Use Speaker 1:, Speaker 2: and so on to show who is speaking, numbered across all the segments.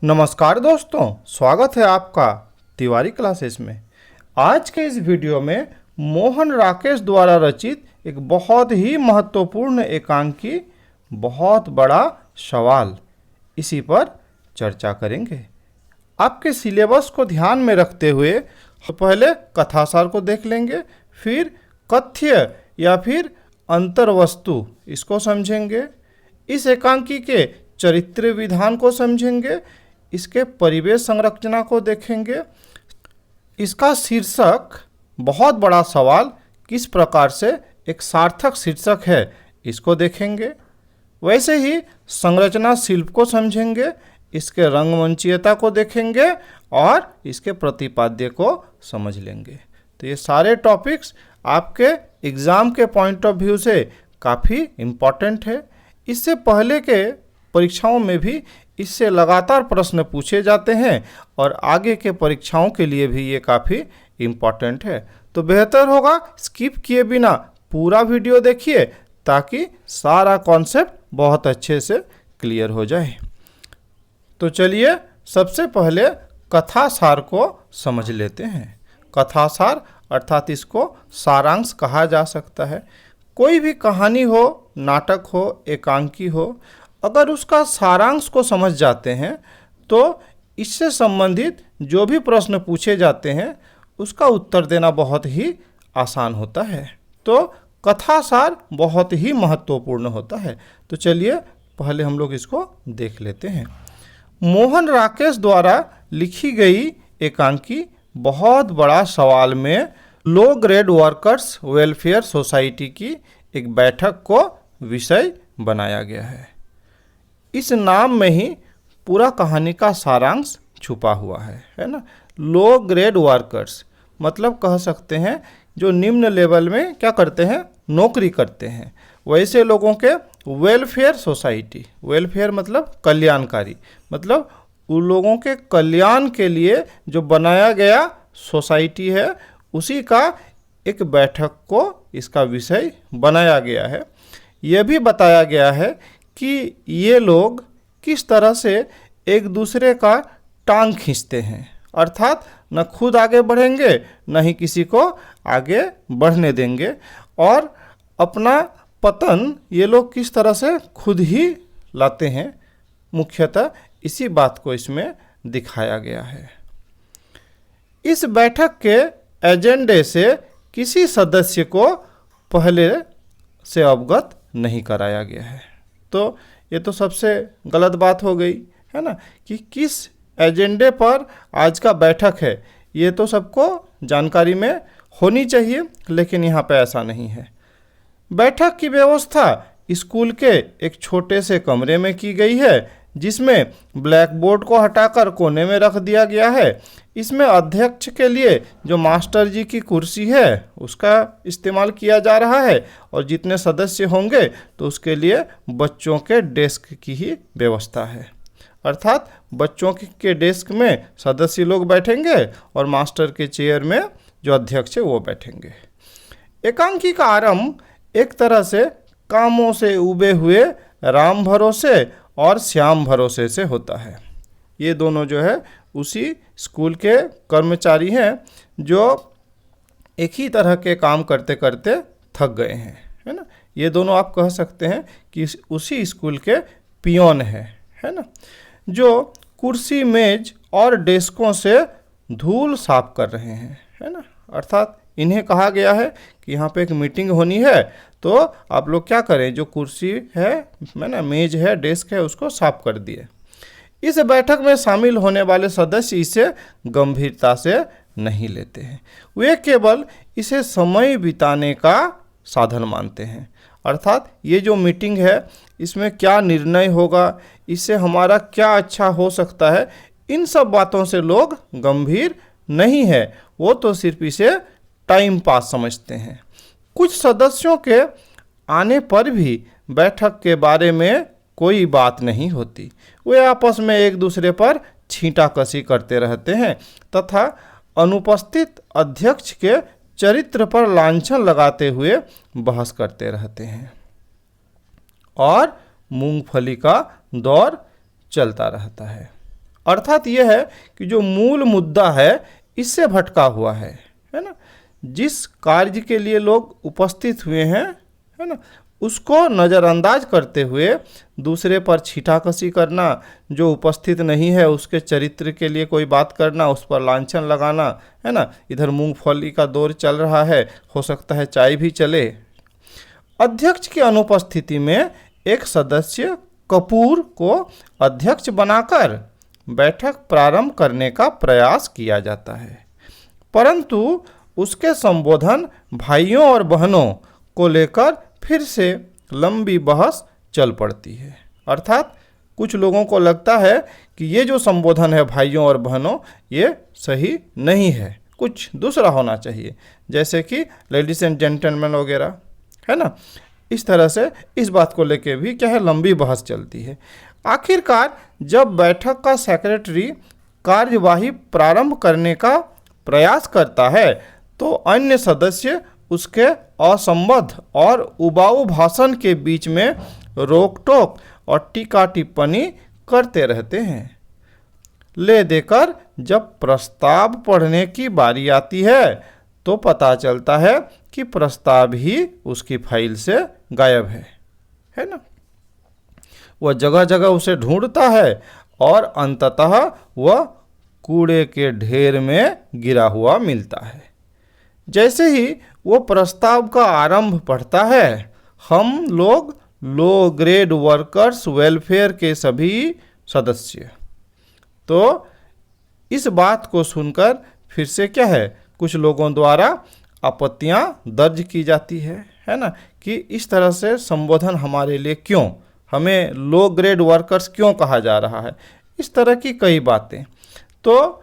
Speaker 1: नमस्कार दोस्तों, स्वागत है आपका तिवारी क्लासेस में। आज के इस वीडियो में मोहन राकेश द्वारा रचित एक बहुत ही महत्वपूर्ण एकांकी बहुत बड़ा सवाल, इसी पर चर्चा करेंगे। आपके सिलेबस को ध्यान में रखते हुए पहले कथासार को देख लेंगे, फिर कथ्य या फिर अंतर्वस्तु इसको समझेंगे, इस एकांकी के चरित्र विधान को समझेंगे, इसके परिवेश संरचना को देखेंगे, इसका शीर्षक बहुत बड़ा सवाल किस प्रकार से एक सार्थक शीर्षक है इसको देखेंगे। वैसे ही संरचना शिल्प को समझेंगे, इसके रंगमंचीयता को देखेंगे और इसके प्रतिपाद्य को समझ लेंगे। तो ये सारे टॉपिक्स आपके एग्ज़ाम के पॉइंट ऑफ व्यू से काफ़ी इम्पॉर्टेंट है। इससे पहले के परीक्षाओं में भी इससे लगातार प्रश्न पूछे जाते हैं और आगे के परीक्षाओं के लिए भी ये काफ़ी इम्पॉर्टेंट है। तो बेहतर होगा स्किप किए बिना पूरा वीडियो देखिए ताकि सारा कॉन्सेप्ट बहुत अच्छे से क्लियर हो जाए। तो चलिए सबसे पहले कथासार को समझ लेते हैं। कथासार अर्थात इसको सारांश कहा जा सकता है। कोई भी कहानी हो, नाटक हो, एकांकी हो, अगर उसका सारांश को समझ जाते हैं तो इससे संबंधित जो भी प्रश्न पूछे जाते हैं उसका उत्तर देना बहुत ही आसान होता है। तो कथासार बहुत ही महत्वपूर्ण होता है। तो चलिए पहले हम लोग इसको देख लेते हैं। मोहन राकेश द्वारा लिखी गई एकांकी बहुत बड़ा सवाल में low grade workers welfare society की एक बैठक को विषय बनाया गया है। इस नाम में ही पूरा कहानी का सारांश छुपा हुआ है ना। लो ग्रेड वर्कर्स मतलब कह सकते हैं जो निम्न लेवल में क्या करते हैं, नौकरी करते हैं, वैसे लोगों के वेलफेयर सोसाइटी, वेलफेयर मतलब कल्याणकारी, मतलब उन लोगों के कल्याण के लिए जो बनाया गया सोसाइटी है उसी का एक बैठक को इसका विषय बनाया गया है। यह भी बताया गया है कि ये लोग किस तरह से एक दूसरे का टांग खींचते हैं, अर्थात न खुद आगे बढ़ेंगे न ही किसी को आगे बढ़ने देंगे, और अपना पतन ये लोग किस तरह से खुद ही लाते हैं। मुख्यतः इसी बात को इसमें दिखाया गया है। इस बैठक के एजेंडे से किसी सदस्य को पहले से अवगत नहीं कराया गया है। तो ये तो सबसे गलत बात हो गई है ना कि किस एजेंडे पर आज का बैठक है ये तो सबको जानकारी में होनी चाहिए, लेकिन यहाँ पे ऐसा नहीं है। बैठक की व्यवस्था स्कूल के एक छोटे से कमरे में की गई है जिसमें ब्लैक बोर्ड को हटाकर कोने में रख दिया गया है। इसमें अध्यक्ष के लिए जो मास्टर जी की कुर्सी है उसका इस्तेमाल किया जा रहा है और जितने सदस्य होंगे तो उसके लिए बच्चों के डेस्क की ही व्यवस्था है, अर्थात बच्चों के डेस्क में सदस्य लोग बैठेंगे और मास्टर के चेयर में जो अध्यक्ष है वो बैठेंगे। एकांकी का आरंभ एक तरह से कामों से उबे हुए राम भरोसे और श्याम भरोसे से होता है। ये दोनों जो है उसी स्कूल के कर्मचारी हैं जो एक ही तरह के काम करते करते थक गए हैं, है ना। ये दोनों आप कह सकते हैं कि उसी स्कूल के पियोन है ना, जो कुर्सी मेज और डेस्कों से धूल साफ कर रहे हैं, है ना। अर्थात इन्हें कहा गया है कि यहाँ पे एक मीटिंग होनी है तो आप लोग क्या करें, जो कुर्सी है ना, मेज है, डेस्क है, उसको साफ कर दिए। इस बैठक में शामिल होने वाले सदस्य इसे गंभीरता से नहीं लेते हैं, वे केवल इसे समय बिताने का साधन मानते हैं। अर्थात ये जो मीटिंग है इसमें क्या निर्णय होगा, इससे हमारा क्या अच्छा हो सकता है, इन सब बातों से लोग गंभीर नहीं है, वो तो सिर्फ इसे टाइम पास समझते हैं। कुछ सदस्यों के आने पर भी बैठक के बारे में कोई बात नहीं होती, वे आपस में एक दूसरे पर छींटाकशी करते रहते हैं तथा अनुपस्थित अध्यक्ष के चरित्र पर लांछन लगाते हुए बहस करते रहते हैं और मूंगफली का दौर चलता रहता है। अर्थात यह है कि जो मूल मुद्दा है इससे भटका हुआ है ना। जिस कार्य के लिए लोग उपस्थित हुए हैं, है ना, उसको नज़रअंदाज करते हुए दूसरे पर छींटाकशी करना, जो उपस्थित नहीं है उसके चरित्र के लिए कोई बात करना, उस पर लांछन लगाना, है ना। इधर मूंगफली का दौर चल रहा है, हो सकता है चाय भी चले। अध्यक्ष की अनुपस्थिति में एक सदस्य कपूर को अध्यक्ष बनाकर बैठक प्रारंभ करने का प्रयास किया जाता है, परंतु उसके संबोधन भाइयों और बहनों को लेकर फिर से लंबी बहस चल पड़ती है। अर्थात कुछ लोगों को लगता है कि ये जो संबोधन है भाइयों और बहनों, ये सही नहीं है, कुछ दूसरा होना चाहिए, जैसे कि लेडीज एंड जेंटलमैन वगैरह, है ना। इस तरह से इस बात को लेके भी क्या है, लंबी बहस चलती है। आखिरकार जब बैठक का सेक्रेटरी कार्यवाही प्रारंभ करने का प्रयास करता है तो अन्य सदस्य उसके असंबद्ध और उबाऊ भाषण के बीच में रोक टोक और टीका टिप्पणी करते रहते हैं। ले देकर जब प्रस्ताव पढ़ने की बारी आती है तो पता चलता है कि प्रस्ताव ही उसकी फाइल से गायब है ना। वह जगह जगह उसे ढूंढता है और अंततः वह कूड़े के ढेर में गिरा हुआ मिलता है। जैसे ही वो प्रस्ताव का आरंभ पढ़ता है, हम लोग लो ग्रेड वर्कर्स वेलफेयर के सभी सदस्य तो इस बात को सुनकर फिर से क्या है, कुछ लोगों द्वारा आपत्तियां दर्ज की जाती है ना, कि इस तरह से संबोधन हमारे लिए क्यों, हमें लो ग्रेड वर्कर्स क्यों कहा जा रहा है, इस तरह की कई बातें। तो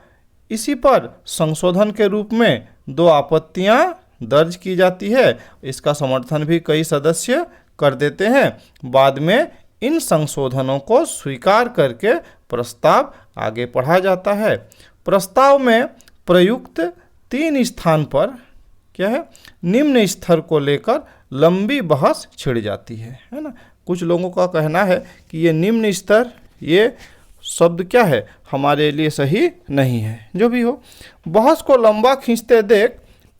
Speaker 1: इसी पर संशोधन के रूप में 2 आपत्तियां दर्ज की जाती है। इसका समर्थन भी कई सदस्य कर देते हैं। बाद में इन संशोधनों को स्वीकार करके प्रस्ताव आगे पढ़ा जाता है। प्रस्ताव में प्रयुक्त 3 स्थान पर क्या है, निम्न स्तर को लेकर लंबी बहस छिड़ जाती है ना। कुछ लोगों का कहना है कि ये निम्न स्तर, ये शब्द क्या है, हमारे लिए सही नहीं है। जो भी हो, बहस को लंबा खींचते देख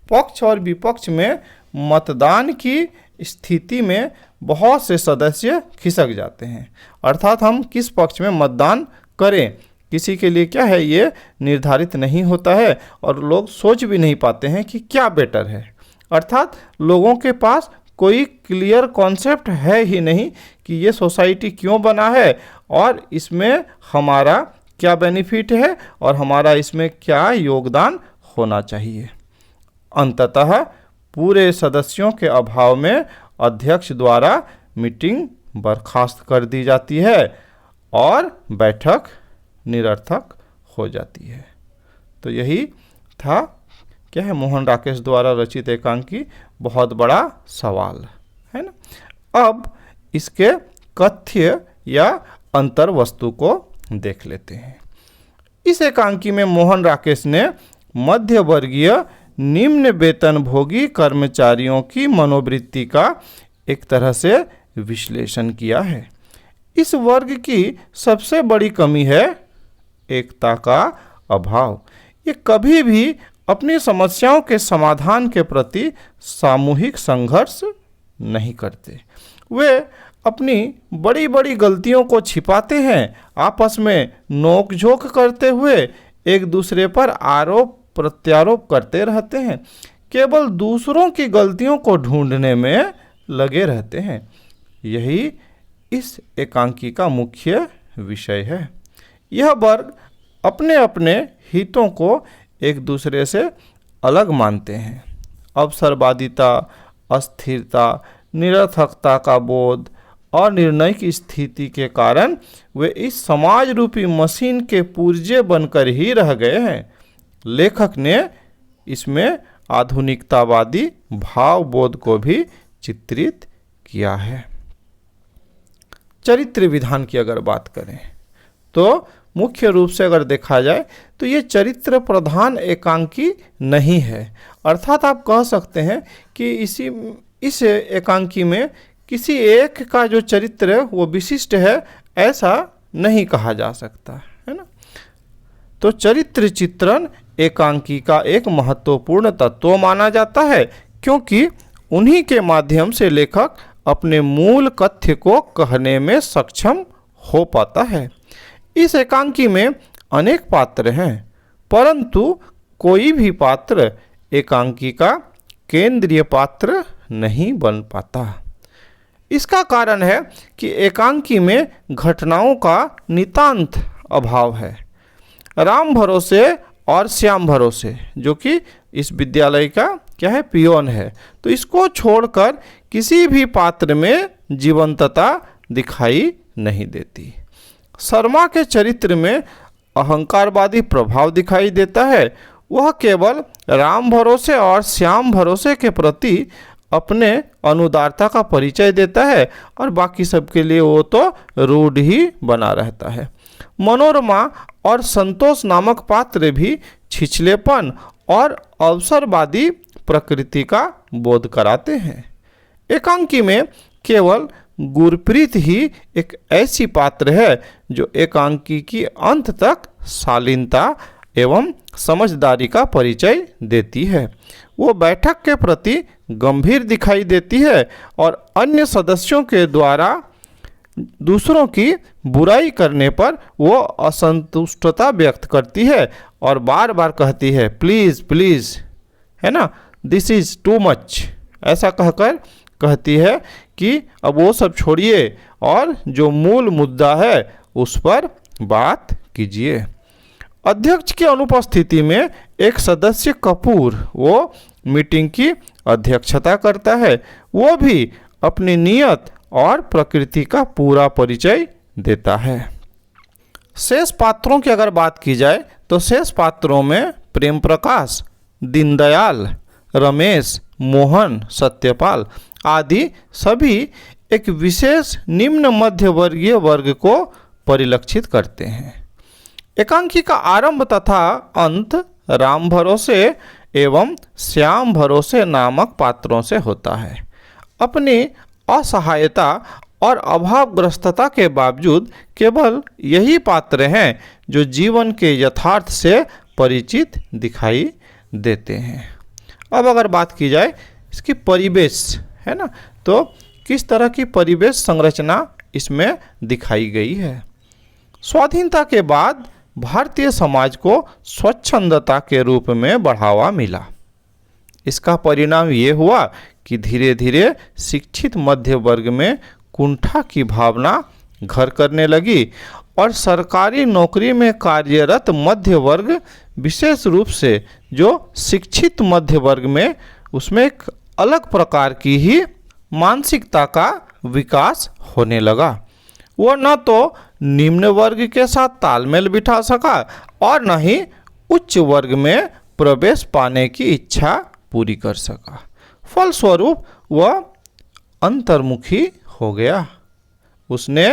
Speaker 1: पक्ष और विपक्ष में मतदान की स्थिति में बहुत से सदस्य खिसक जाते हैं। अर्थात हम किस पक्ष में मतदान करें, किसी के लिए क्या है, ये निर्धारित नहीं होता है और लोग सोच भी नहीं पाते हैं कि क्या बेटर है। अर्थात लोगों के पास कोई क्लियर कॉन्सेप्ट है ही नहीं कि ये सोसाइटी क्यों बना है और इसमें हमारा क्या बेनिफिट है और हमारा इसमें क्या योगदान होना चाहिए। अंततः पूरे सदस्यों के अभाव में अध्यक्ष द्वारा मीटिंग बर्खास्त कर दी जाती है और बैठक निरर्थक हो जाती है। तो यही था क्या है, मोहन राकेश द्वारा रचित एकांकी बहुत बड़ा सवाल, है ना। अब इसके कथ्य या अंतर वस्तु को देख लेते हैं। इस एकांकी में मोहन राकेश ने मध्य वर्गीय निम्न वेतनभोगी कर्मचारियों की मनोवृत्ति का एक तरह से विश्लेषण किया है। इस वर्ग की सबसे बड़ी कमी है एकता का अभाव। ये कभी भी अपनी समस्याओं के समाधान के प्रति सामूहिक संघर्ष नहीं करते। वे अपनी बड़ी बड़ी गलतियों को छिपाते हैं, आपस में नोक-झोंक करते हुए एक दूसरे पर आरोप प्रत्यारोप करते रहते हैं, केवल दूसरों की गलतियों को ढूंढने में लगे रहते हैं। यही इस एकांकी का मुख्य विषय है। यह वर्ग अपने अपने हितों को एक दूसरे से अलग मानते हैं। अवसरवादिता, अस्थिरता, निरर्थकता का बोध और निर्णय की स्थिति के कारण वे इस समाज रूपी मशीन के पुर्जे बनकर ही रह गए हैं। लेखक ने इसमें आधुनिकतावादी भावबोध को भी चित्रित किया है। चरित्र विधान की अगर बात करें तो मुख्य रूप से अगर देखा जाए तो ये चरित्र प्रधान एकांकी नहीं है। अर्थात आप कह सकते हैं कि इस एकांकी में किसी एक का जो चरित्र है वो विशिष्ट है, ऐसा नहीं कहा जा सकता, है ना। तो चरित्र चित्रण एकांकी का एक महत्वपूर्ण तत्व माना जाता है, क्योंकि उन्हीं के माध्यम से लेखक अपने मूल कथ्य को कहने में सक्षम हो पाता है। इस एकांकी में अनेक पात्र हैं, परंतु कोई भी पात्र एकांकी का केंद्रीय पात्र नहीं बन पाता। इसका कारण है कि एकांकी में घटनाओं का नितांत अभाव है। राम भरोसे और श्याम भरोसे, जो कि इस विद्यालय का क्या है, पियोन है, तो इसको छोड़कर किसी भी पात्र में जीवंतता दिखाई नहीं देती। शर्मा के चरित्र में अहंकारवादी प्रभाव दिखाई देता है। वह केवल राम भरोसे और श्याम भरोसे के प्रति अपने अनुदारता का परिचय देता है और बाकी सबके लिए वो तो रूढ़ ही बना रहता है। मनोरमा और संतोष नामक पात्र भी छिछलेपन और अवसरवादी प्रकृति का बोध कराते हैं। एकांकी में केवल गुरप्रीत ही एक ऐसी पात्र है जो एकांकी की अंत तक शालीनता एवं समझदारी का परिचय देती है। वो बैठक के प्रति गंभीर दिखाई देती है और अन्य सदस्यों के द्वारा दूसरों की बुराई करने पर वो असंतुष्टता व्यक्त करती है और बार बार कहती है प्लीज़ प्लीज़, है ना, दिस इज़ टू मच, ऐसा कहकर कहती है कि अब वो सब छोड़िए और जो मूल मुद्दा है उस पर बात कीजिए। अध्यक्ष की अनुपस्थिति में एक सदस्य कपूर वो मीटिंग की अध्यक्षता करता है। वो भी अपनी नीयत और प्रकृति का पूरा परिचय देता है। शेष पात्रों की अगर बात की जाए तो शेष पात्रों में प्रेम प्रकाश, दीनदयाल, रमेश, मोहन, सत्यपाल आदि सभी एक विशेष निम्न मध्यवर्गीय वर्ग को परिलक्षित करते हैं। एकांकी का आरंभ तथा अंत राम भरोसे एवं श्याम भरोसे नामक पात्रों से होता है। अपनी असहायता और अभावग्रस्तता के बावजूद केवल यही पात्र हैं जो जीवन के यथार्थ से परिचित दिखाई देते हैं। अब अगर बात की जाए इसकी परिवेश, है ना, तो किस तरह की परिवेश संरचना इसमें दिखाई गई है। स्वाधीनता के बाद भारतीय समाज को स्वच्छंदता के रूप में बढ़ावा मिला। इसका परिणाम ये हुआ कि धीरे धीरे शिक्षित मध्य वर्ग में कुंठा की भावना घर करने लगी और सरकारी नौकरी में कार्यरत मध्य वर्ग, विशेष रूप से जो शिक्षित मध्य वर्ग में, उसमें एक अलग प्रकार की ही मानसिकता का विकास होने लगा। वो न तो निम्न वर्ग के साथ तालमेल बिठा सका और न ही उच्च वर्ग में प्रवेश पाने की इच्छा पूरी कर सका। फलस्वरूप वह अंतर्मुखी हो गया। उसने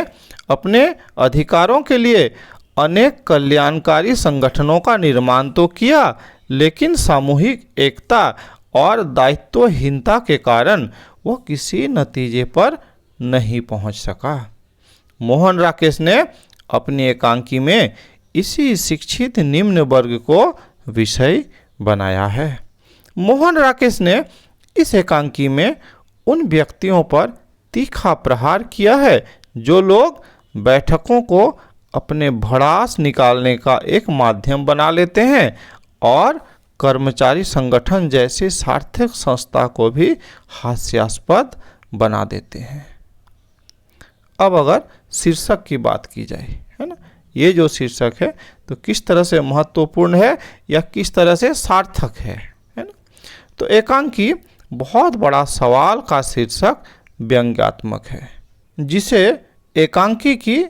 Speaker 1: अपने अधिकारों के लिए अनेक कल्याणकारी संगठनों का निर्माण तो किया, लेकिन सामूहिक एकता और दायित्वहीनता के कारण वह किसी नतीजे पर नहीं पहुंच सका। मोहन राकेश ने अपनी एकांकी में इसी शिक्षित निम्न वर्ग को विषय बनाया है। मोहन राकेश ने इस एकांकी में उन व्यक्तियों पर तीखा प्रहार किया है जो लोग बैठकों को अपने भड़ास निकालने का एक माध्यम बना लेते हैं और कर्मचारी संगठन जैसी सार्थक संस्था को भी हास्यास्पद बना देते हैं। अब अगर शीर्षक की बात की जाए, है ना, ये जो शीर्षक है तो किस तरह से महत्वपूर्ण है या किस तरह से सार्थक है ना, तो एकांकी बहुत बड़ा सवाल का शीर्षक व्यंग्यात्मक है, जिसे एकांकी की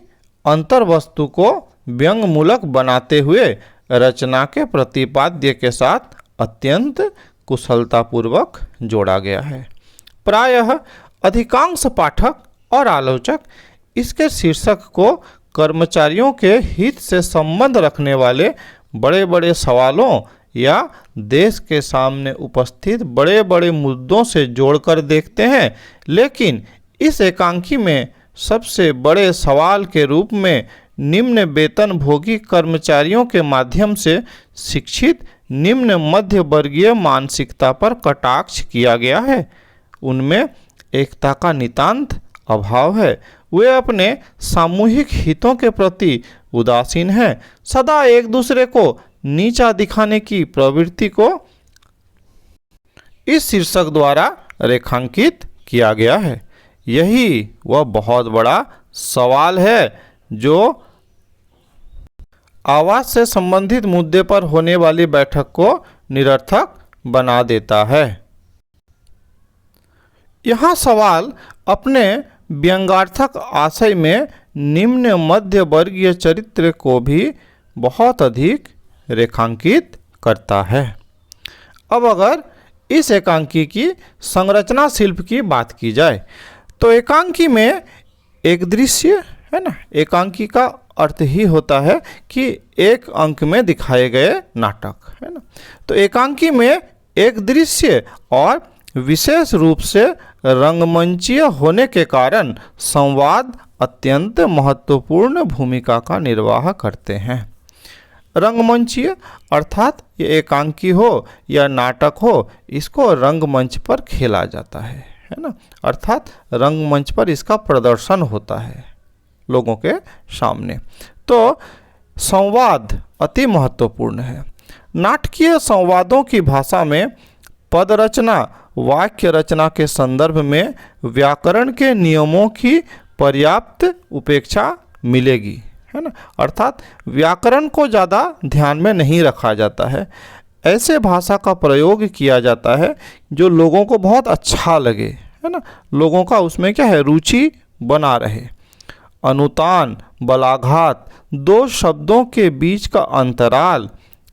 Speaker 1: अंतर्वस्तु को व्यंग्यमूलक बनाते हुए रचना के प्रतिपाद्य के साथ अत्यंत कुशलतापूर्वक जोड़ा गया है। प्रायः अधिकांश पाठक और आलोचक इसके शीर्षक को कर्मचारियों के हित से संबंध रखने वाले बड़े बड़े सवालों या देश के सामने उपस्थित बड़े बड़े मुद्दों से जोड़कर देखते हैं, लेकिन इस एकांकी में सबसे बड़े सवाल के रूप में निम्न वेतन भोगी कर्मचारियों के माध्यम से शिक्षित निम्न मध्य वर्गीय मानसिकता पर कटाक्ष किया गया है। उनमें एकता का नितांत अभाव है। वे अपने सामूहिक हितों के प्रति उदासीन हैं। सदा एक दूसरे को नीचा दिखाने की प्रवृत्ति को इस शीर्षक द्वारा रेखांकित किया गया है। यही वह बहुत बड़ा सवाल है जो आवास से संबंधित मुद्दे पर होने वाली बैठक को निरर्थक बना देता है। यहाँ सवाल अपने व्यंग्यार्थक आशय में निम्न मध्य वर्गीय चरित्र को भी बहुत अधिक रेखांकित करता है। अब अगर इस एकांकी की संरचना शिल्प की बात की जाए तो एकांकी में एक दृश्य है ना, एकांकी का अर्थ ही होता है कि एक अंक में दिखाए गए नाटक है ना। तो एकांकी में एक दृश्य और विशेष रूप से रंगमंचीय होने के कारण संवाद अत्यंत महत्वपूर्ण भूमिका का निर्वाह करते हैं। रंगमंचीय अर्थात ये एकांकी हो या नाटक हो, इसको रंगमंच पर खेला जाता है ना, अर्थात रंगमंच पर इसका प्रदर्शन होता है लोगों के सामने। तो संवाद अति महत्वपूर्ण है। नाटकीय संवादों की भाषा में पद रचना वाक्य रचना के संदर्भ में व्याकरण के नियमों की पर्याप्त उपेक्षा मिलेगी है ना, अर्थात व्याकरण को ज़्यादा ध्यान में नहीं रखा जाता है। ऐसे भाषा का प्रयोग किया जाता है जो लोगों को बहुत अच्छा लगे है ना, लोगों का उसमें क्या है, रुचि बना रहे। अनुतान बलाघात, दो शब्दों के बीच का अंतराल,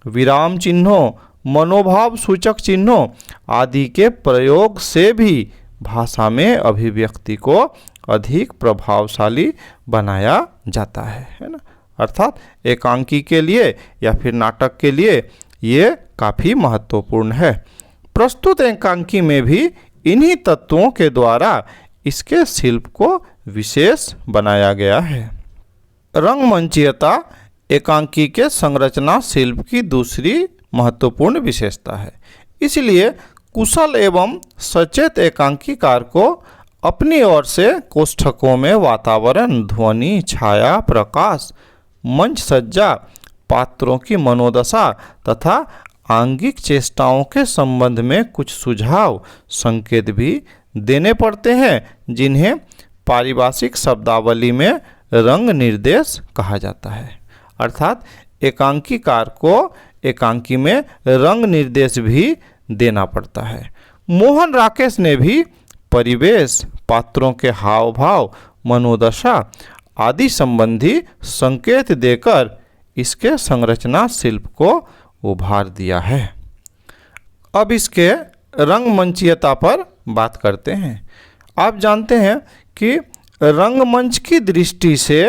Speaker 1: विराम चिन्हों, मनोभाव सूचक चिन्हों आदि के प्रयोग से भी भाषा में अभिव्यक्ति को अधिक प्रभावशाली बनाया जाता है ना, अर्थात एकांकी के लिए या फिर नाटक के लिए ये काफ़ी महत्वपूर्ण है। प्रस्तुत एकांकी में भी इन्हीं तत्वों के द्वारा इसके शिल्प को विशेष बनाया गया है। रंगमंचीयता एकांकी के संरचना शिल्प की दूसरी महत्वपूर्ण विशेषता है। इसलिए कुशल एवं सचेत एकांकीकार को अपनी ओर से कोष्ठकों में वातावरण, ध्वनि, छाया, प्रकाश, मंच सज्जा, पात्रों की मनोदशा तथा आंगिक चेष्टाओं के संबंध में कुछ सुझाव संकेत भी देने पड़ते हैं, जिन्हें पारिभाषिक शब्दावली में रंग निर्देश कहा जाता है। अर्थात एकांकीकार को एकांकी में रंग निर्देश भी देना पड़ता है। मोहन राकेश ने भी परिवेश, पात्रों के हाव भाव, मनोदशा आदि संबंधी संकेत देकर इसके संरचना शिल्प को उभार दिया है। अब इसके रंगमंचीयता पर बात करते हैं। आप जानते हैं कि रंगमंच की दृष्टि से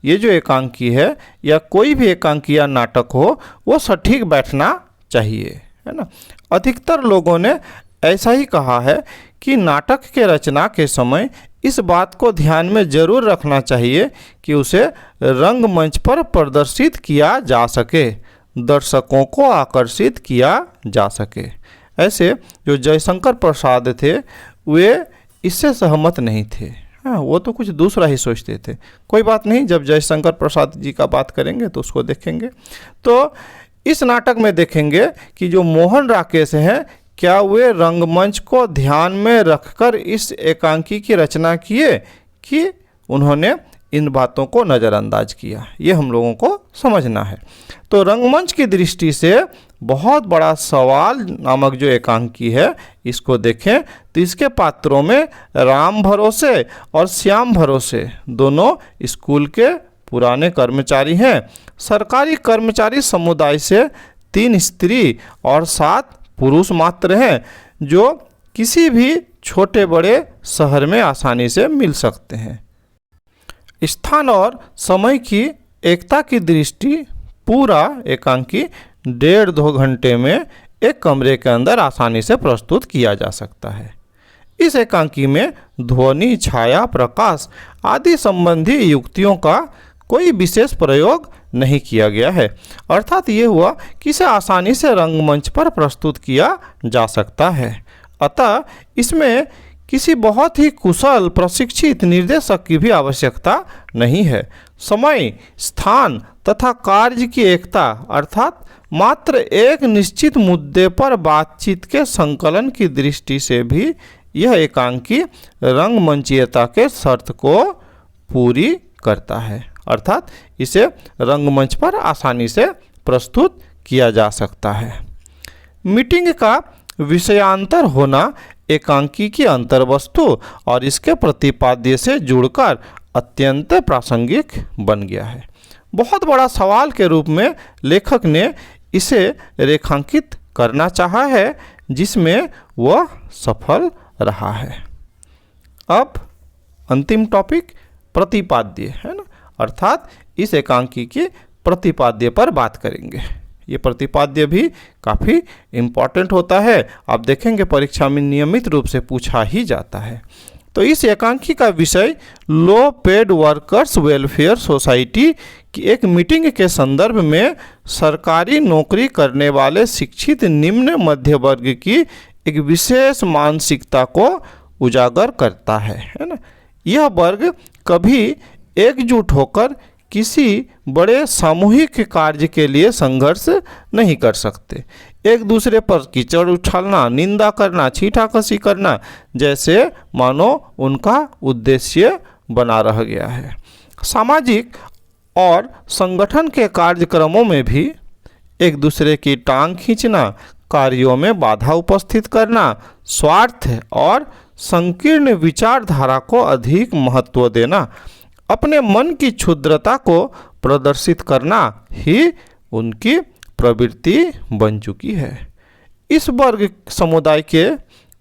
Speaker 1: ये जो एकांकी है या कोई भी एकांकी या नाटक हो, वो सटीक बैठना चाहिए है ना। अधिकतर लोगों ने ऐसा ही कहा है कि नाटक के रचना के समय इस बात को ध्यान में जरूर रखना चाहिए कि उसे रंगमंच पर प्रदर्शित किया जा सके, दर्शकों को आकर्षित किया जा सके। ऐसे जो जयशंकर प्रसाद थे वे इससे सहमत नहीं थे। हाँ, वो तो कुछ दूसरा ही सोचते थे। कोई बात नहीं, जब जयशंकर प्रसाद जी का बात करेंगे तो उसको देखेंगे। तो इस नाटक में देखेंगे कि जो मोहन राकेश हैं, क्या वे रंगमंच को ध्यान में रखकर इस एकांकी की रचना किए कि उन्होंने इन बातों को नज़रअंदाज किया, ये हम लोगों को समझना है। तो रंगमंच की दृष्टि से बहुत बड़ा सवाल नामक जो एकांकी है, इसको देखें तो इसके पात्रों में राम भरोसे और श्याम भरोसे दोनों स्कूल के पुराने कर्मचारी हैं। सरकारी कर्मचारी समुदाय से 3 स्त्री और 7 पुरुष मात्र हैं, जो किसी भी छोटे बड़े शहर में आसानी से मिल सकते हैं। स्थान और समय की एकता की दृष्टि पूरा एकांकी 1.5-2 घंटे में एक कमरे के अंदर आसानी से प्रस्तुत किया जा सकता है। इस एकांकी में ध्वनि, छाया, प्रकाश आदि संबंधी युक्तियों का कोई विशेष प्रयोग नहीं किया गया है। अर्थात ये हुआ कि इसे आसानी से रंगमंच पर प्रस्तुत किया जा सकता है। अतः इसमें किसी बहुत ही कुशल प्रशिक्षित निर्देशक की भी आवश्यकता नहीं है। समय, स्थान तथा कार्य की एकता अर्थात मात्र एक निश्चित मुद्दे पर बातचीत के संकलन की दृष्टि से भी यह एकांकी रंगमंचीयता के शर्त को पूरी करता है। अर्थात इसे रंगमंच पर आसानी से प्रस्तुत किया जा सकता है। मीटिंग का विषयांतर होना एकांकी की अंतर्वस्तु और इसके प्रतिपाद्य से जुड़कर अत्यंत प्रासंगिक बन गया है। बहुत बड़ा सवाल के रूप में लेखक ने इसे रेखांकित करना चाहा है, जिसमें वह सफल रहा है। अब अंतिम टॉपिक प्रतिपाद्य है ना, अर्थात इस एकांकी के प्रतिपाद्य पर बात करेंगे। ये प्रतिपाद्य भी काफ़ी इम्पॉर्टेंट होता है। आप देखेंगे परीक्षा में नियमित रूप से पूछा ही जाता है। तो इस एकांकी का विषय लो पेड वर्कर्स वेलफेयर सोसाइटी की एक मीटिंग के संदर्भ में सरकारी नौकरी करने वाले शिक्षित निम्न मध्य वर्ग की एक विशेष मानसिकता को उजागर करता है ना। यह वर्ग कभी एकजुट होकर किसी बड़े सामूहिक कार्य के लिए संघर्ष नहीं कर सकते। एक दूसरे पर कीचड़ उछालना, निंदा करना, छींटाकशी करना जैसे मानो उनका उद्देश्य बना रह गया है। सामाजिक और संगठन के कार्यक्रमों में भी एक दूसरे की टांग खींचना, कार्यों में बाधा उपस्थित करना, स्वार्थ और संकीर्ण विचारधारा को अधिक महत्व देना, अपने मन की क्षुद्रता को प्रदर्शित करना ही उनकी प्रवृत्ति बन चुकी है। इस वर्ग समुदाय के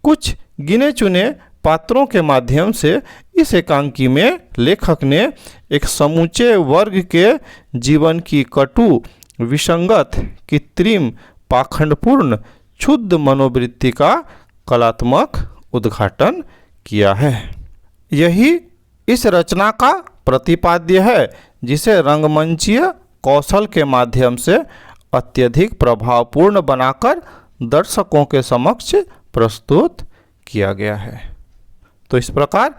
Speaker 1: कुछ गिने चुने पात्रों के माध्यम से इस एकांकी में लेखक ने एक समूचे वर्ग के जीवन की कटु, विसंगत, कृत्रिम, पाखंडपूर्ण, क्षुद्र मनोवृत्ति का कलात्मक उद्घाटन किया है। यही इस रचना का प्रतिपाद्य है, जिसे रंगमंचीय कौशल के माध्यम से अत्यधिक प्रभावपूर्ण बनाकर दर्शकों के समक्ष प्रस्तुत किया गया है। तो इस प्रकार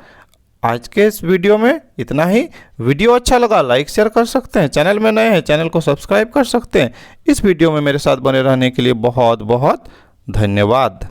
Speaker 1: आज के इस वीडियो में इतना ही। वीडियो अच्छा लगा लाइक शेयर कर सकते हैं, चैनल में नए हैं चैनल को सब्सक्राइब कर सकते हैं। इस वीडियो में मेरे साथ बने रहने के लिए बहुत बहुत धन्यवाद।